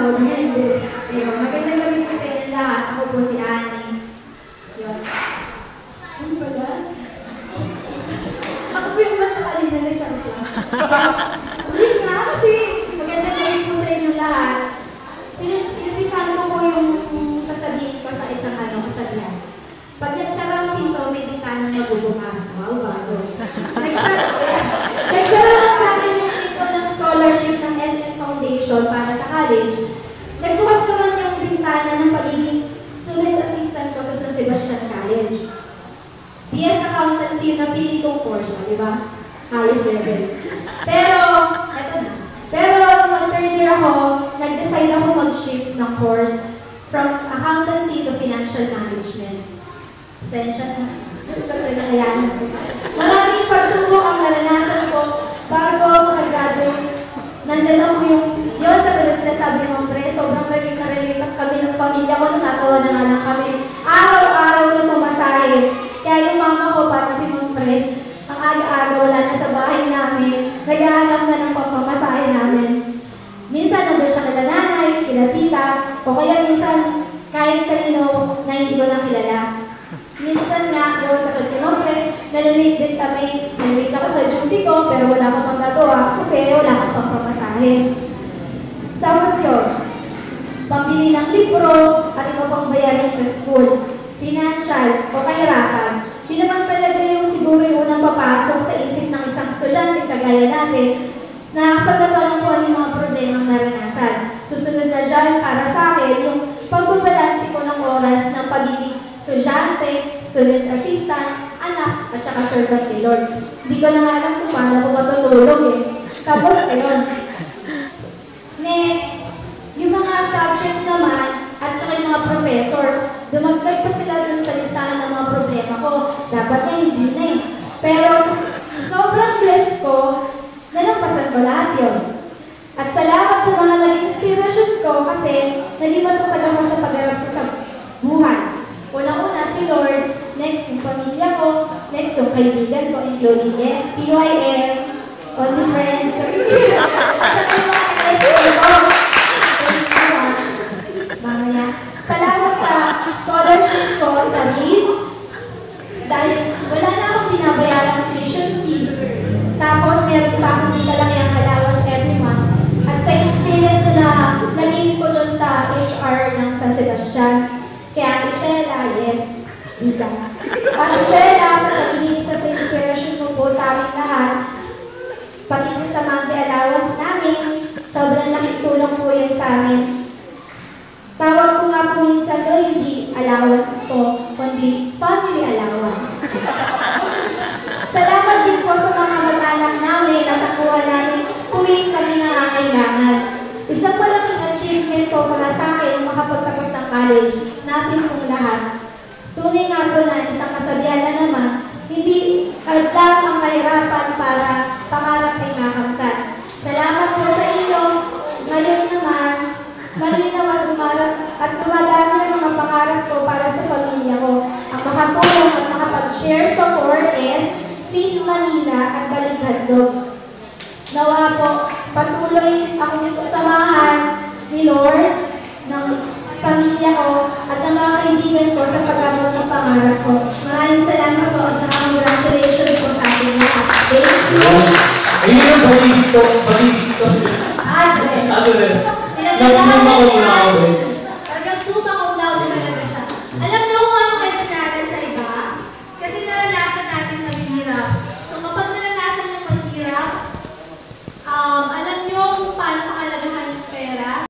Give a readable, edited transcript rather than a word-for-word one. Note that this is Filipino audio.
tawag niya. Ayun, magandang gabi po sa inyo lahat. Ako po si Annie. Yun. Ano ba yan? Ako po yung matakalina na chat lang. Ulit nga, kasi magandang gabi po sa inyo lahat. Sinumpisan ko po yung sasabihin ko sa isang kasabihan. Pag nagsara ang pinto, may bintana na magbubukas. Wow, bago. Nagsara sa akin yung pinto ng scholarship ng SM Foundation para sa college. Nagbukas naman yung bintana ng pagiging student assistant ko sa San Sebastian College. PS Accountancy yung napili kong course, di ba? Highest level. Pero, eto na. Pero, nung third year ako, nag-decide ako mag-shift ng course from accountancy to financial management. Pasensya na. Kasi nakayanan ko. Maraming pagsubok ang naranasan ko bago ako nag-graduate. Nandiyan ako yung talagang sasabi ng pre, sobrang relate kami ng pamilya ko, natatawa na nga lang kami. Araw-araw na pumasahe. Kaya yung mama ko, pati si Mong Pres, ang aga-aga wala na sa bahay namin, nag-aalam na ng pagpamasahe namin. Minsan nandun siya kila nanay, kila tita, o kaya minsan kahit kanino na hindi ko na kilala. Minsan nga, doon takot kay Mong Pres, nalalit din kami, nalalit ako sa duty ko, pero wala akong magagawa kasi wala akong pagpamasahe. Tapos yun, pambili ng libro at iba pang bayarin sa school, financial o kahirapan. Di naman talaga yung siguro yung unang papasok sa isip ng isang estudyante kagaya natin na pagkataon po ang mga problemang naranasan. Susunod na dyan para sa akin yung pagbabalansi ko ng oras ng pagiging estudyante, student assistant, anak, at saka servant ni Lord. Hindi ko na nga alam kung paano ko matutulog eh. Tapos, ayun. Next, yung mga subjects naman, at saka yung mga professors, dumagdag pa sila dun sa listahan ng mga problema ko. Dapat na hindi na eh. Pero sa sobrang bless ko, nalampasan ko lahat yun. At salamat sa mga naging inspiration ko kasi naging matupad ako sa pagharap ko sa buhay. Unang-una si Lord, next yung pamilya ko, next yung kaibigan ko, including yes, PYL, only friend, mamaya. Salamat sa scholarship ko sa Leeds dahil wala na akong binabayarang tuition fee. Tapos meron pa akong ditalang allowance every month. At sa experience na naging ko doon sa HR ng San Sebastian, kaya Ate Sheila, yes, Ida. Ate Sheila, sa pagiging sa inspiration mo po sa aming lahat, pati po sa monthly allowance namin, sobrang laking tulong po yan sa amin. Tawag ko nga po minsan doon, hindi allowance ko, kundi family allowance. Salamat din po sa mga mag-anak namin at nakuha namin tuwing kami nangangailangan. Isang malaking achievement po para sa akin makapagtapos ng college natin pong lahat. Tunay nga po na isang kasabihan na naman, hindi hadlang ang kahirapan para pangarap ay makamtan. Salamat po sa inyo. Ngayon naman, malinaw at dumadami ang mga pangarap ko para sa pamilya ko. Ang makatulong at makapag-share support is Feast Manila at Balighadlog. Nawa po, patuloy akong samahan ni Lord ng pamilya ko at ng mga kaibigan ko sa pag-abot ng pangarap ko. Maraming salamat po at congratulations po sa ating lahat. Thank you. Ayun yung baligid ko. Address. Nagsimba ko muna ako.